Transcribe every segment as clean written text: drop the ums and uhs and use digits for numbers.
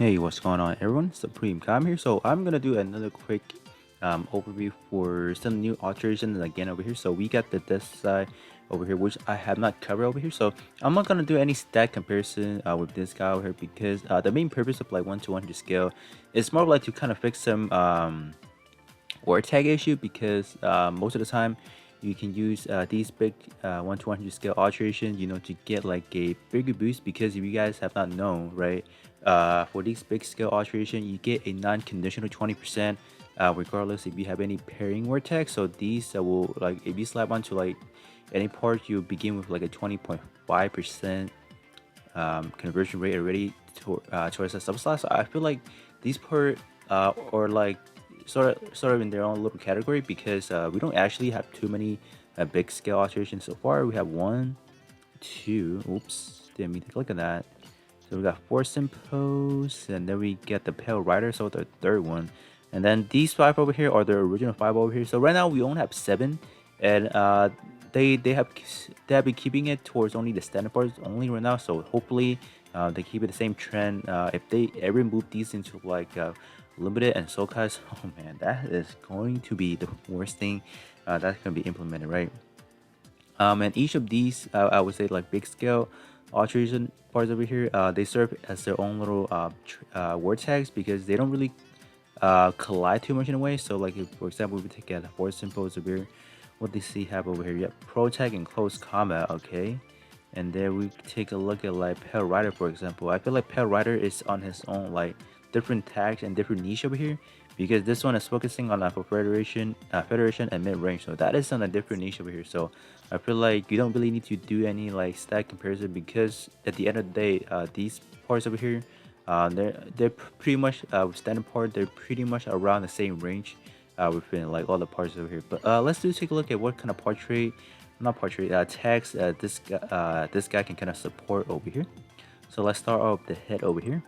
Hey, what's going on, everyone? Supreme Cam here. So I'm gonna do another quick overview for some new alterations again over here. So we got the Deathscythe over here, which I have not covered over here. So I'm not gonna do any stat comparison with this guy over here because the main purpose of like 1 to 100 scale is more like to kind of fix some word tag issue because most of the time you can use these big 1 to 100 scale alterations, to get like a bigger boost. Because if you guys have not known, right, for these big scale alteration you get a non-conditional 20%, regardless if you have any pairing word tags. So these will, like, if you slap onto like any part, you begin with like a 20.5% conversion rate already towards a subslot. So I feel like these part or like sort of in their own little category, because we don't actually have too many big scale alterations so far. We have one, two. Oops, didn't mean to click on that. So we got four simpos, and then we get the pale rider, so the third one. And then these five over here are the original five over here. So right now we only have seven, and they have been keeping it towards only the standard parts only right now. So hopefully they keep it the same trend. If they ever move these into like limited and soul cuts, oh man, that is going to be the worst thing that's gonna be implemented, right? And each of these, I would say, like big scale alteration parts over here, they serve as their own little word tags, because they don't really collide too much in a way. So like, if, for example, we take a four simples over here, what does he have over here? Yep, pro tag and close combat. Okay. And then we take a look at like Pale Rider, for example. I feel like Pale Rider is on his own like different tags and different niche over here, because this one is focusing on for Federation and mid range. So that is on a different niche over here. So I feel like you don't really need to do any like stat comparison, because at the end of the day, these parts over here, they're pretty much standard part. They're pretty much around the same range within like all the parts over here. But let's take a look at what kind of portrait, not portrait, tags this guy can kind of support over here. So let's start off the head over here.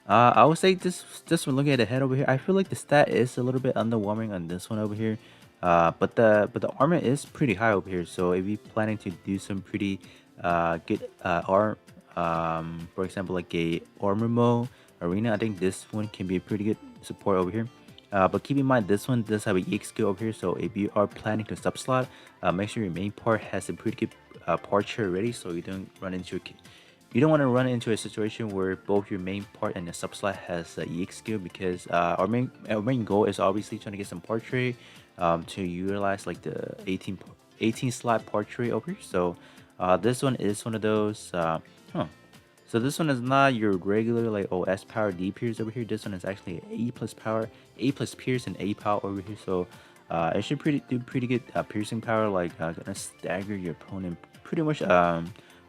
I would say just from looking at the head over here, I feel like the stat is a little bit underwhelming on this one over here. But the armor is pretty high over here. So if you're planning to do some pretty good arm, for example, like a armor mode arena, I think this one can be a pretty good support over here. But keep in mind, this one does have a EX skill over here. So if you are planning to sub slot, make sure your main part has a pretty good portrait already, so you don't run into you don't want to run into a situation where both your main part and the sub slot has the EX skill, because our main goal is obviously trying to get some portrait to utilize like the 18 slot portrait over here. So this one is one of those. So this one is not your regular like OS power D pierce over here. This one is actually A plus power, A plus pierce, and A power over here. So it should do pretty good piercing power, like gonna stagger your opponent pretty much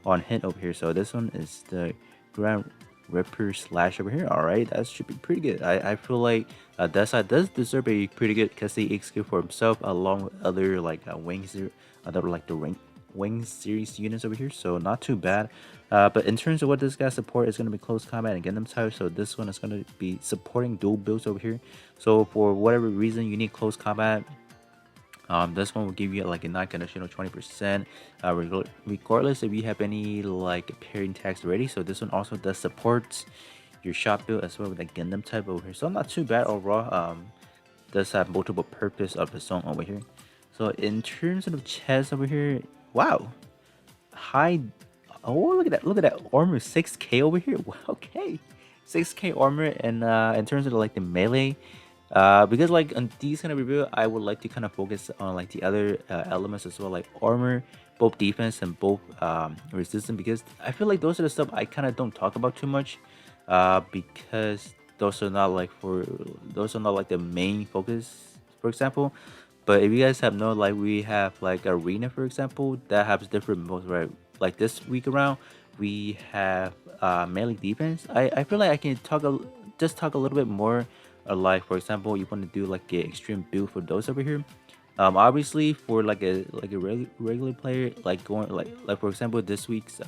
on hit over here. So this one is the Grand Ripper slash over here. All right, that should be pretty good. I feel like Deathscythe does deserve a pretty good custody skill for himself, along with other like wings, other like the wing series units over here. So not too bad. But in terms of what this guy support, is going to be close combat and Gundam type. So this one is going to be supporting dual builds over here. So for whatever reason you need close combat, this one will give you like a non-conditional 20%, regardless if you have any like pairing tags ready. So this one also does support your shot build as well with the Gundam type over here. So not too bad overall. Does have multiple purpose of its own over here. So in terms of the chest over here, wow, high. Oh, look at that armor, 6K over here. Wow, okay, 6K armor. And in terms of like the melee, because like on these kind of review, I would like to kind of focus on like the other elements as well, like armor, both defense and both resistance, because I feel like those are the stuff I kind of don't talk about too much, because those are not like the main focus, for example. But if you guys have no, like, we have like arena, for example, that has different modes, right? Like this week around, we have melee defense. I feel like I can just talk a little bit more. Like, for example, you want to do like a extreme build for those over here. Obviously for like a regular player, like going like for example this week's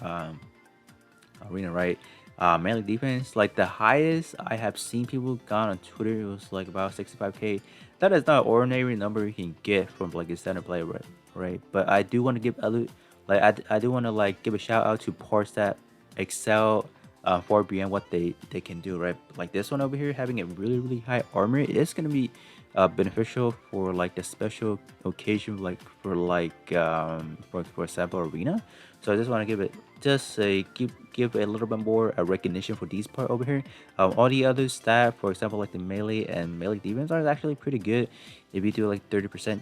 arena, right? Melee defense, like the highest I have seen people gone on Twitter, it was like about 65K. That is not an ordinary number you can get from like a standard player, right? But I do want to give other, like, I do want to like give a shout out to parts that excel far beyond what they can do, right? Like this one over here, having a really high armor is gonna be beneficial for like the special occasion, like for for example arena. So I just want to give it just a give a little bit more recognition for these part over here. All the other stat, for example, like the melee and melee defense are actually pretty good. If you do like 30%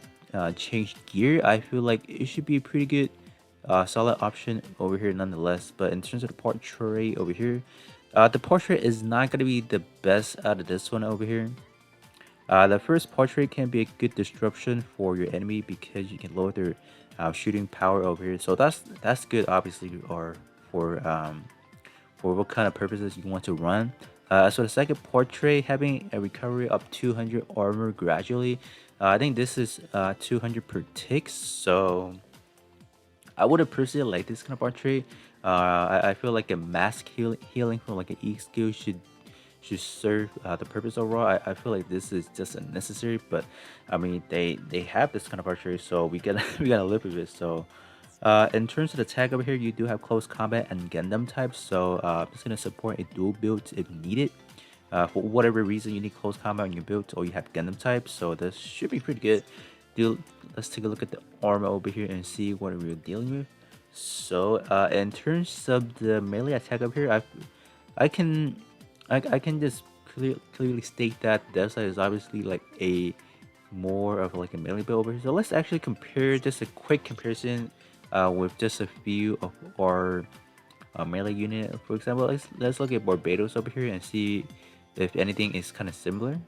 change gear, I feel like it should be a pretty good solid option over here nonetheless. But in terms of the portrait over here, the portrait is not going to be the best out of this one over here. The first portrait can be a good disruption for your enemy because you can lower their shooting power over here. So that's good, obviously, or for what kind of purposes you want to run. So the second portrait, having a recovery of 200 armor gradually. I think this is 200 per tick. So I would have personally like this kind of portrait. I feel like a mask healing from like an E skill should serve the purpose overall. I feel like this is just unnecessary, but I mean they have this kind of archery, so we gotta we gotta live with it. So in terms of the tag over here, you do have close combat and Gundam types, so it's gonna support a dual build if needed. For whatever reason you need close combat on your build or you have Gundam types, so this should be pretty good. Let's take a look at the armor over here and see what we're dealing with. So in terms of the melee attack up here, I can I can just clearly state that Deathscythe is obviously like a more of like a melee build over here. So let's actually compare just a quick comparison with just a few of our melee unit. For example, let's look at Barbados over here and see if anything is kind of similar.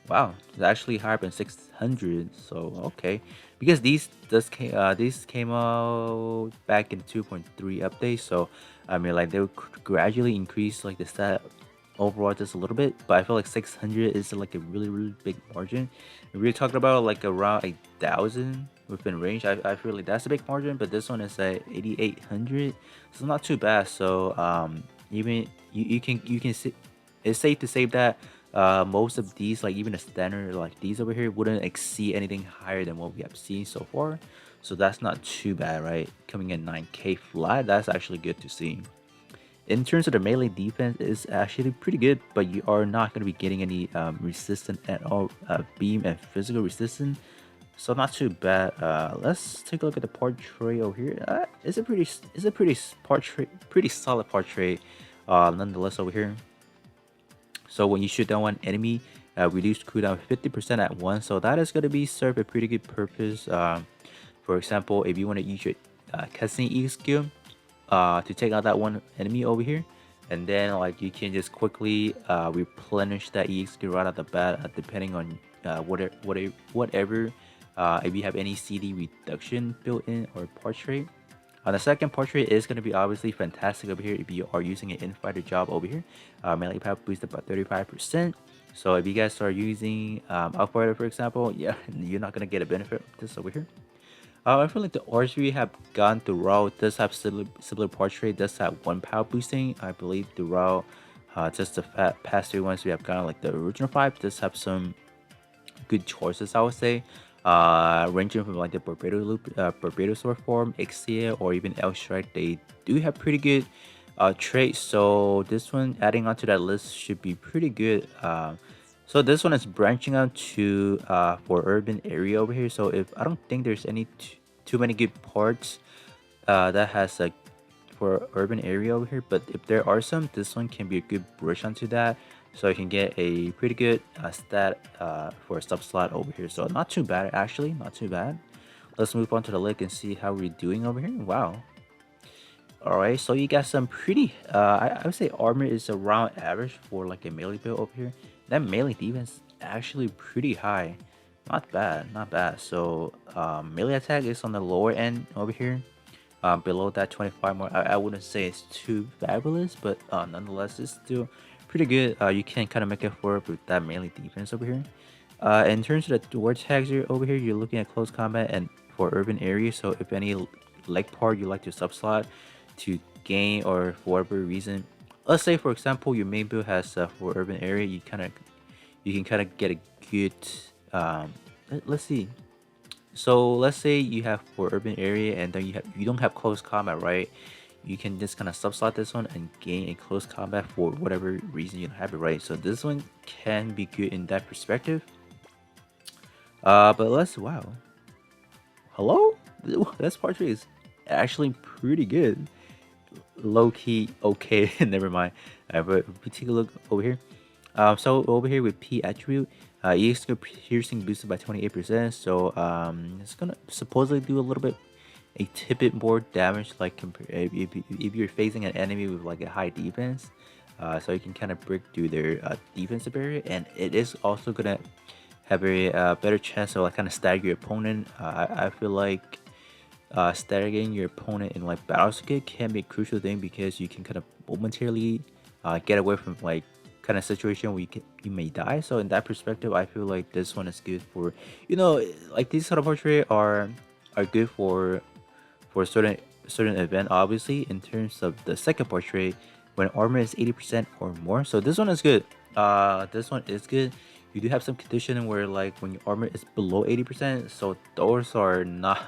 Wow, it's actually higher than 600. So okay, because these came out back in 2.3 update. So I mean, like they would gradually increase like the stat overall just a little bit. But I feel like 600 is like a really big margin. If we're talking about like around 1,000 within range, I feel like that's a big margin. But this one is at 8,800, so not too bad. So even you can see it's safe to say that most of these, like even a standard like these over here, wouldn't exceed anything higher than what we have seen so far. So that's not too bad, right? Coming in 9k flat, that's actually good to see. In terms of the melee defense, is actually pretty good, but you are not going to be getting any resistance at all, beam and physical resistance. So not too bad. Let's take a look at the portrait over here. It's a pretty portrait, pretty solid portrait, nonetheless over here. So when you shoot down one enemy, reduce cooldown 50% at once. So that is going to be serve a pretty good purpose. For example, if you want to use your cutscene E skill to take out that one enemy over here, and then like you can just quickly replenish that E skill right out the bat, depending on whatever. If you have any CD reduction built in or portrait. The second portrait is going to be obviously fantastic over here if you are using an infighter job over here. Melee power boost about 35%. So if you guys are using Outfighter, for example, yeah, you're not going to get a benefit of this over here. I feel like the orbs we have gone throughout does have similar portrait, does have one power boosting. I believe throughout just the past 3 ones we have gone like the original 5 does have some good choices, I would say. Ranging from like the Barbados sword form, Ixia, or even El Strike, they do have pretty good traits. So this one adding onto that list should be pretty good. So this one is branching out to for urban area over here. So if I don't think there's any too many good parts that has like for urban area over here, but if there are some, this one can be a good bridge onto that. So you can get a pretty good stat for a sub slot over here. So not too bad, actually, not too bad. Let's move on to the link and see how we're doing over here. Wow. All right, so you got some pretty, I would say armor is around average for like a melee build over here. That melee defense actually pretty high. Not bad, not bad. So melee attack is on the lower end over here. Below that 25 more, I wouldn't say it's too fabulous, but nonetheless, it's still pretty good. You can kind of make it work with that melee defense over here. In terms of the door tags here over here, you're looking at close combat and for urban area. So if any leg part you like to subslot to gain, or for whatever reason, let's say for example your main build has for urban area, you can kind of get a good let's see. So let's say you have for urban area and then you don't have close combat, right? you can just kind of subslot this one and gain a close combat for whatever reason you have it, right? So this one can be good in that perspective. But let's, wow, hello, this portrait is actually pretty good. Low key, okay, never mind. But we take a look over here. So over here with P attribute, EX piercing boosted by 28%. So it's gonna supposedly do a little bit, a bit more damage, like if you're facing an enemy with like a high defense. So you can kind of break through their defensive barrier, and it is also gonna have a better chance of like kind of stagger your opponent. I feel like staggering your opponent in like battle skit can be a crucial thing because you can kind of momentarily get away from like kind of situation where you may die. So in that perspective, I feel like this one is good for, you know, like these sort of portrait are good for certain event. Obviously, in terms of the second portrait, when armor is 80% or more, so this one is good. This one is good. You do have some condition where like when your armor is below 80%, so those are not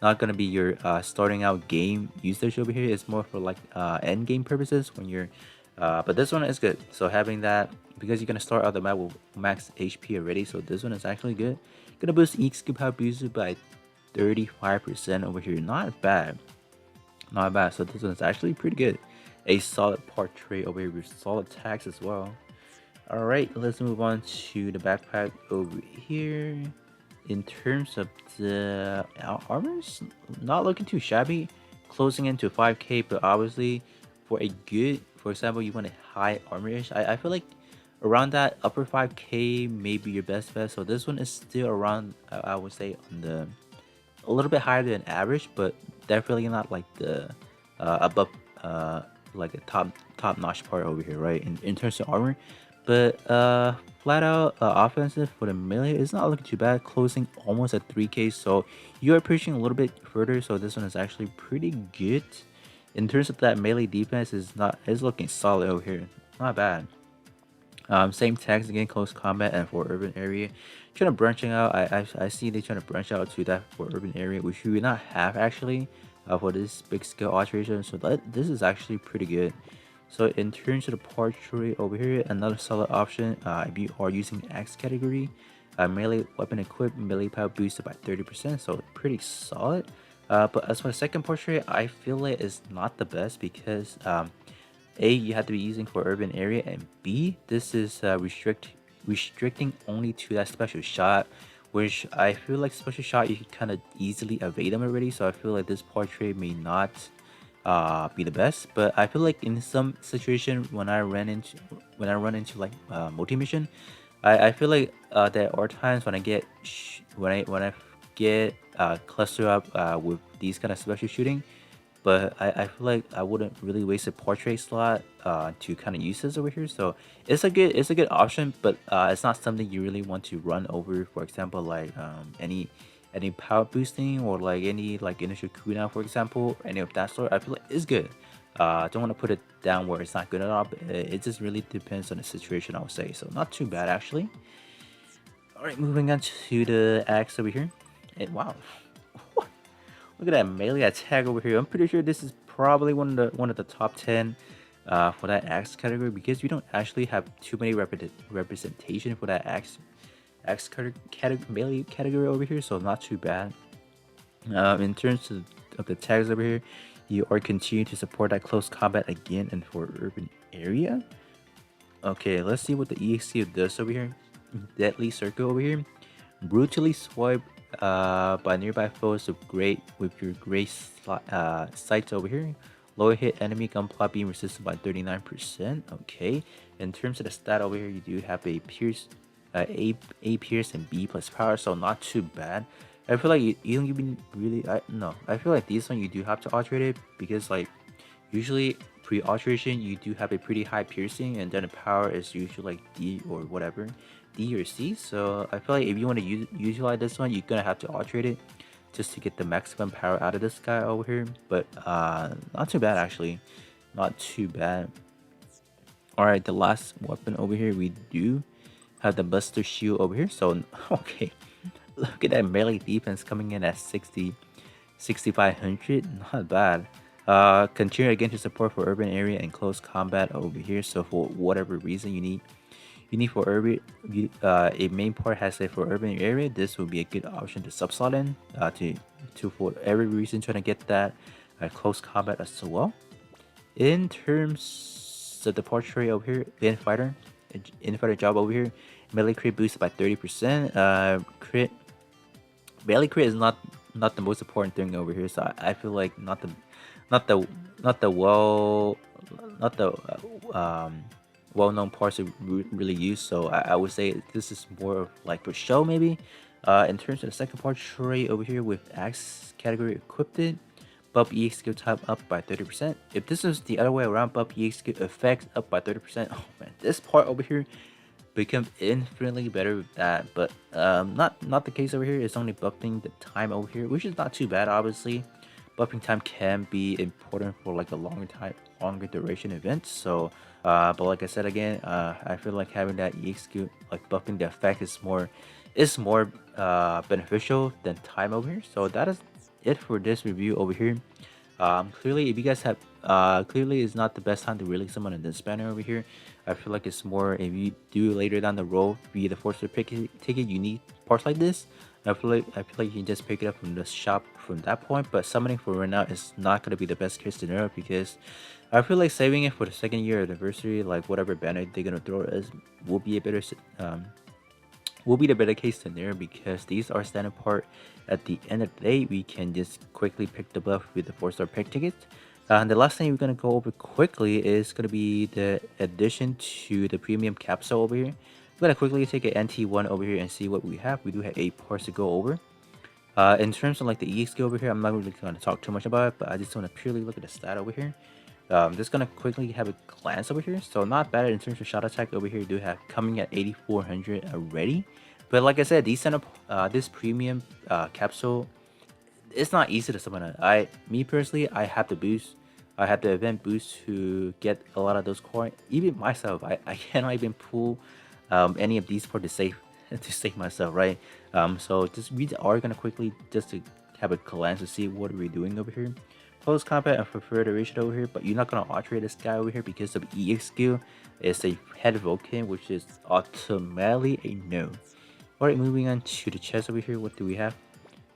gonna be your starting out game usage over here. It's more for like end game purposes when you're but this one is good. So having that, because you're gonna start out the map with max HP already, so this one is actually good. Gonna boost EQ power boosted by 35% over here. Not bad, not bad. So this one is actually pretty good. A solid portrait over here with solid tags as well. All right, let's move on to the backpack over here. In terms of the armors, not looking too shabby, closing into 5k, but obviously for a good, for example, you want a high armor-ish, I feel like around that upper 5k may be your best bet. So this one is still around, I would say, on the a little bit higher than average, but definitely not like the above like a top notch part over here, right? In terms of armor, but flat out offensive for the melee is not looking too bad, closing almost at 3k. So you are pushing a little bit further. So this one is actually pretty good. In terms of that melee defense, is looking solid over here, not bad. Same tags again, close combat and for urban area. Trying to branching out, I see they trying to branch out to that for urban area, which we not have actually for this big scale alteration. So this is actually pretty good. So in terms of the portrait over here, another solid option if you are using X category, melee weapon equipped, melee power boosted by 30%, so pretty solid. But as for the second portrait, I feel like it's not the best because A, you have to be using for urban area, and B, this is restricting only to that special shot, which I feel like special shot you can kind of easily evade them already. So I feel like this portrait may not be the best, but I feel like in some situation when I run into like multi mission, I feel like there are times when I get when I get cluster up with these kind of special shooting, but I feel like I wouldn't really waste a portrait slot to kind of use this over here. So it's a good option, but it's not something you really want to run over. For example, like any power boosting or like any like initial cooldown, for example, any of that sort. I feel like it's good. Don't want to put it down where it's not good at all. But it just really depends on the situation, I would say. So not too bad actually. All right, moving on to the axe over here. And wow, look at that melee attack over here. I'm pretty sure this is probably one of the top 10 for that axe category because we don't actually have too many representation for that axe melee category over here, so not too bad. In terms of the tags over here, you are continuing to support that close combat again and for urban area. Okay, let's see what the EXC does over here. Deadly circle over here. Brutally swipe by nearby foes with your gray sights over here. Lower hit enemy gunpla being resisted by 39%. Okay. In terms of the stat over here, you do have a pierce, A pierce and B plus power, so not too bad. I feel like you don't even really no. I feel like this one you do have to alterate it because like usually pre-alteration you do have a pretty high piercing and then the power is usually like D or whatever, D or C. So I feel like if you want to utilize this one, you're gonna have to alterate it just to get the maximum power out of this guy over here. But not too bad actually, not too bad. All right, the last weapon over here, we do have the Buster Shield over here. So okay, look at that melee defense coming in at 6500. Not bad. Continue again to support for urban area and close combat over here. So for whatever reason you need for urban, a main part has it for urban area. This will be a good option to subslot in to for every reason trying to get that close combat as well. In terms of the portrait over here, infighter job over here, melee crit boosted by 30%. Crit melee crit is not the most important thing over here, so I feel like not the not the well not the well-known parts to really use. So I would say this is more of like for show maybe. In terms of the second portrait over here with axe category equipped, buff EX skill type up by 30%. If this is the other way around, buff EX skill effects up by 30%. Oh man, this part over here becomes infinitely better with that. But not the case over here. It's only buffing the time over here, which is not too bad. Obviously, buffing time can be important for like a longer duration event. So, but like I said again, I feel like having that EX skill, like buffing the effect, is more beneficial than time over here. So that is it for this review over here. Clearly, if you guys have clearly it's not the best time to really summon a disbanner over here. I feel like it's more if you do later down the road via the force ticket, you need parts like this. I feel like you can just pick it up from the shop from that point. But summoning for right now is not gonna be the best case scenario because I feel like saving it for the second year anniversary, like whatever banner they're gonna throw is, will be a better will be the better case scenario because these are standard part. At the end of the day, we can just quickly pick the buff with the 4-star pick tickets. And the last thing we're gonna go over quickly is gonna be the addition to the premium capsule over here. We're gonna quickly take an NT1 over here and see what we have. We do have 8 parts to go over. In terms of like the EX skill over here, I'm not really gonna talk too much about it, but I just want to purely look at the stat over here. Just gonna quickly have a glance over here. So not bad in terms of shot attack over here. You do have coming at 8400 already. But like I said, this premium capsule, it's not easy to summon. Me personally, I have the boost. I have the event boost to get a lot of those coins. Even myself, I cannot even pull any of these for to save myself, right? So we are gonna quickly just to have a glance to see what we're doing over here. Close combat and prefer Alteration over here, but you're not gonna alterate this guy over here because of EX skill. It's a head Vulcan, which is automatically a no. Alright, moving on to the chest over here. What do we have?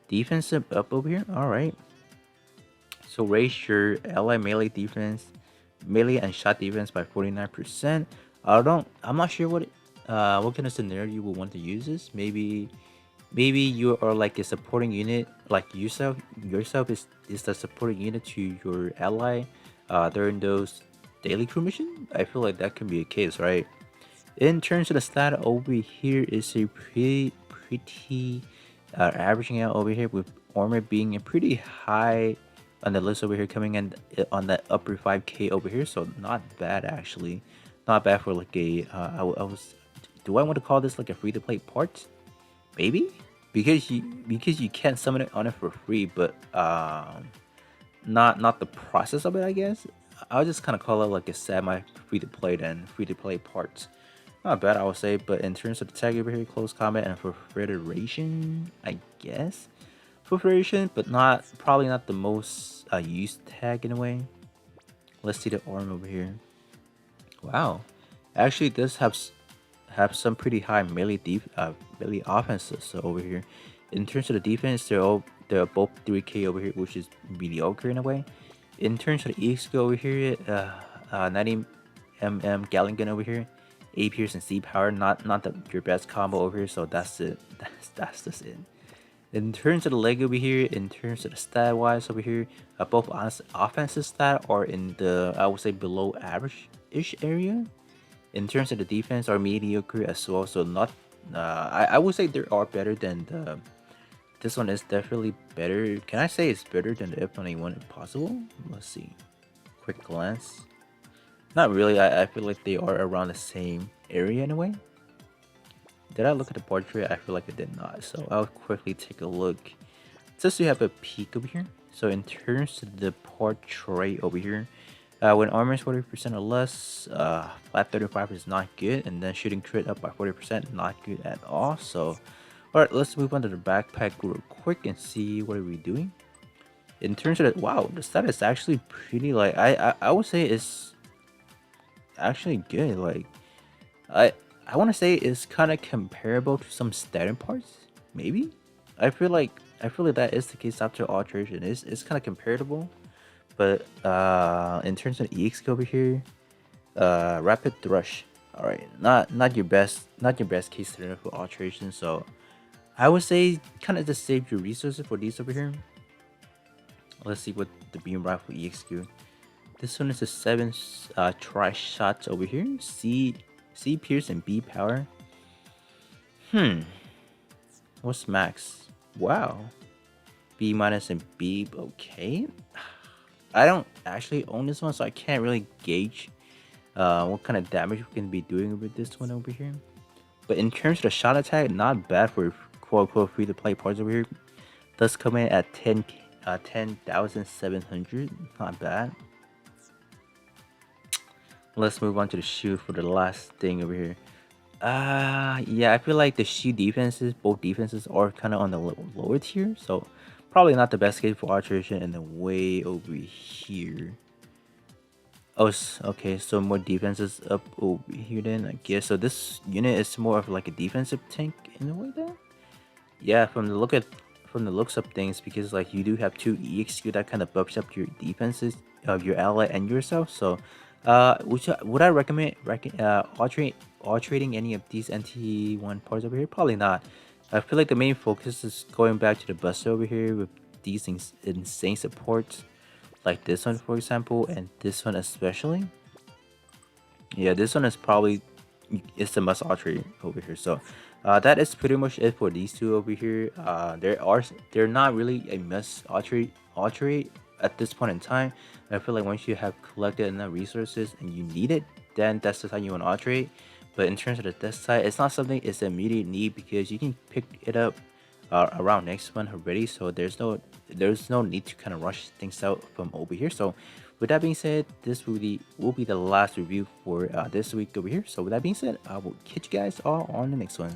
Defensive up over here. Alright. So raise your ally melee defense, melee and shot defense by 49%. I'm not sure what kind of scenario you will want to use this. Maybe you are like a supporting unit, like yourself is the supporting unit to your ally during those daily crew mission. I feel like that can be a case, right? In terms of the stat over here is a pretty averaging out over here with armor being a pretty high on the list over here, coming in on that upper 5k over here. So not bad actually, not bad for like a do I want to call this like a free to play part? Maybe because you can't summon it on it for free, but not the process of it. I guess I'll just kind of call it like a semi free to play parts. Not bad, I would say. But in terms of the tag over here, close combat and for Federation, I guess for Federation, but probably not the most used tag in a way. Let's see the arm over here. Wow, actually does have some pretty high melee offenses. So over here, in terms of the defense, they're both 3k over here, which is mediocre in a way. In terms of the EX skill over here, 90 Gatling gun over here, A Pierce and C power, not your best combo over here. So that's it. That's just it. In terms of the leg over here, in terms of the stat wise over here, both offensive stat are in the, I would say, below average ish area. In terms of the defense are mediocre as well. So not I would say they are better than the, this one is definitely better. Can I say it's better than the F21 if possible? Let's see. Quick glance. Not really. I feel like they are around the same area in a way. Did I look at the portrait? I feel like I did not. So I'll quickly take a look just to have a peek over here. So in terms of the portrait over here, when armor is 40% or less, flat 35 is not good, and then shooting crit up by 40%, not good at all. So, alright, let's move on to the backpack real quick and see what are we doing. In terms of the, wow, the stat is actually pretty like I would say it's actually good. Like I I want to say it's kind of comparable to some static parts, maybe. I feel like that is the case after alteration. It's kind of comparable, but in terms of EX over here, rapid rush. All right, not your best case scenario for alteration. So I would say kind of just save your resources for these over here. Let's see what the beam rifle EXQ. This one is a 7 try shots over here. C pierce and B power. What's max? Wow. B minus and B. Okay. I don't actually own this one, so I can't really gauge what kind of damage we can be doing with this one over here. But in terms of the shot attack, not bad for quote unquote free to play parts over here. Does come in at 10,700. Not bad. Let's move on to the shoe for the last thing over here. Yeah, I feel like the shoe defenses, both defenses are kind of on the lower tier, so probably not the best case for alteration. And then way over here. Oh, okay, so more defenses up over here then, I guess. So this unit is more of like a defensive tank in a way then? Yeah, from the looks of things, because like you do have two EXQ that kind of buffs up your defenses of your ally and yourself. So, would I recommend altering any of these NT1 parts over here? Probably not. I feel like the main focus is going back to the Buster over here with these insane supports, like this one for example, and this one especially. Yeah, this one is probably it's the must alter over here. So that is pretty much it for these two over here. They're not really a must alter at this point in time. I feel like once you have collected enough resources and you need it, then that's the time you want to alter. But in terms of the Deathscythe, it's not something it's an immediate need because you can pick it up around next month already. So there's no need to kind of rush things out from over here. So with that being said, this will be the last review for this week over here. So with that being said, I will catch you guys all on the next one.